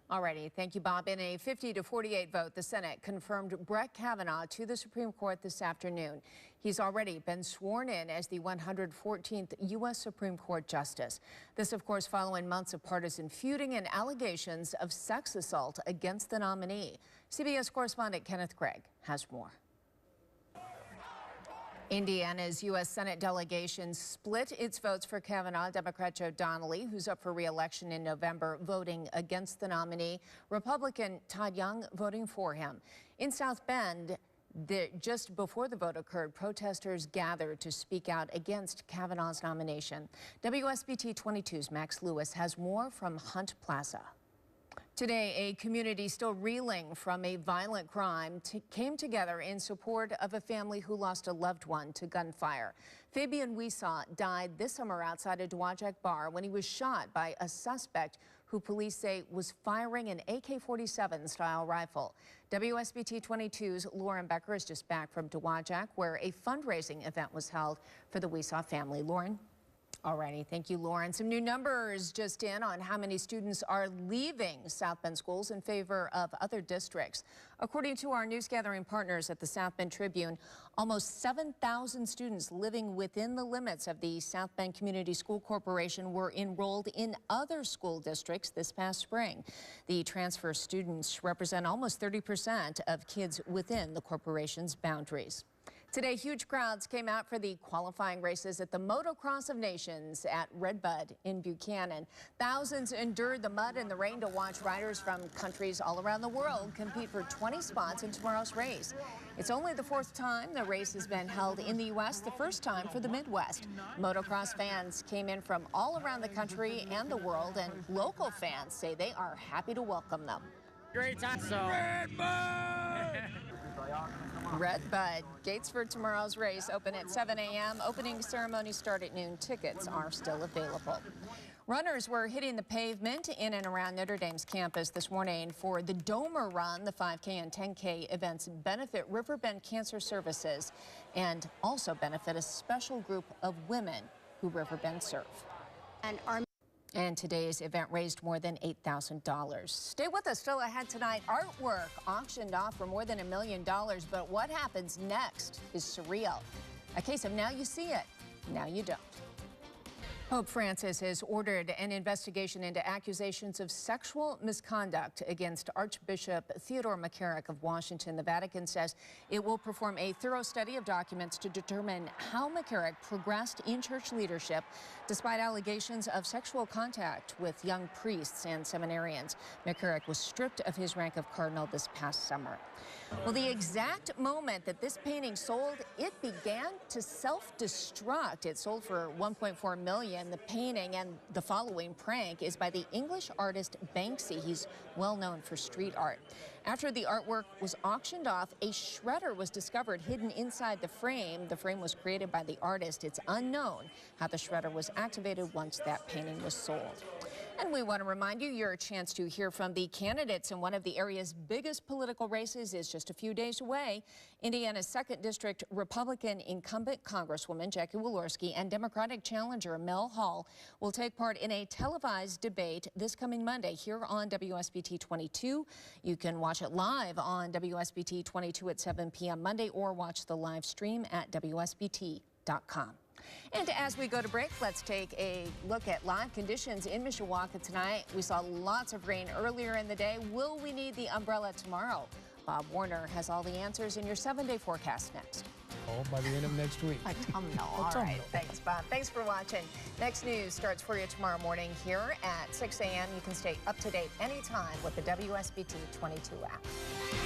Alrighty, thank you, Bob. In a 50 to 48 vote, the Senate confirmed Brett Kavanaugh to the Supreme Court this afternoon. He's already been sworn in as the 114th U.S. Supreme Court Justice. This, of course, following months of partisan feuding and allegations of sex assault against the nominee. CBS correspondent Kenneth Craig has more. Indiana's U.S. Senate delegation split its votes for Kavanaugh. Democrat Joe Donnelly, who's up for re-election in November, voting against the nominee. Republican Todd Young voting for him. In South Bend, just before the vote occurred, protesters gathered to speak out against Kavanaugh's nomination. WSBT 22's Max Lewis has more from Hunt Plaza. Today, a community still reeling from a violent crime came together in support of a family who lost a loved one to gunfire. Fabian Weesaw died this summer outside a Dowagiac bar when he was shot by a suspect who police say was firing an AK-47 style rifle. WSBT 22's Lauren Becker is just back from Dowagiac, where a fundraising event was held for the Weesaw family. Lauren? Alrighty, thank you, Lauren. Some new numbers just in on how many students are leaving South Bend schools in favor of other districts. According to our news gathering partners at the South Bend Tribune, almost 7,000 students living within the limits of the South Bend Community School Corporation were enrolled in other school districts this past spring. The transfer students represent almost 30% of kids within the corporation's boundaries. Today, huge crowds came out for the qualifying races at the Motocross of Nations at Redbud in Buchanan. Thousands endured the mud and the rain to watch riders from countries all around the world compete for 20 spots in tomorrow's race. It's only the fourth time the race has been held in the U.S., the first time for the Midwest. Motocross fans came in from all around the country and the world, and local fans say they are happy to welcome them. Great time. Redbud. Gates for tomorrow's race open at 7 a.m. Opening ceremony start at noon. Tickets are still available. Runners were hitting the pavement in and around Notre Dame's campus this morning for the Domer Run. The 5K and 10K events benefit Riverbend Cancer Services and also benefit a special group of women who Riverbend serve. And today's event raised more than $8,000. Stay with us. Still ahead tonight, artwork auctioned off for more than $1 million. But what happens next is surreal. A case of now you see it, now you don't. Pope Francis has ordered an investigation into accusations of sexual misconduct against Archbishop Theodore McCarrick of Washington. The Vatican says it will perform a thorough study of documents to determine how McCarrick progressed in church leadership despite allegations of sexual contact with young priests and seminarians. McCarrick was stripped of his rank of cardinal this past summer. Well, the exact moment that this painting sold, it began to self-destruct. It sold for $1.4 million. The painting and the following prank is by the English artist Banksy. He's well known for street art. After the artwork was auctioned off, a shredder was discovered hidden inside the frame. The frame was created by the artist. It's unknown how the shredder was activated once that painting was sold. And we want to remind you your chance to hear from the candidates in one of the area's biggest political races is just a few days away. Indiana's 2nd District Republican incumbent Congresswoman Jackie Walorski and Democratic challenger Mel Hall will take part in a televised debate this coming Monday here on WSBT 22. You can watch it live on WSBT 22 at 7 p.m. Monday or watch the live stream at WSBT.com. And as we go to break, let's take a look at live conditions in Mishawaka tonight. We saw lots of rain earlier in the day. Will we need the umbrella tomorrow? Bob Warner has all the answers in your 7-day forecast next. Oh, by the end of next week. Autumnal. All right. Thanks, Bob. Thanks for watching. Next news starts for you tomorrow morning here at 6 a.m. You can stay up to date anytime with the WSBT 22 app.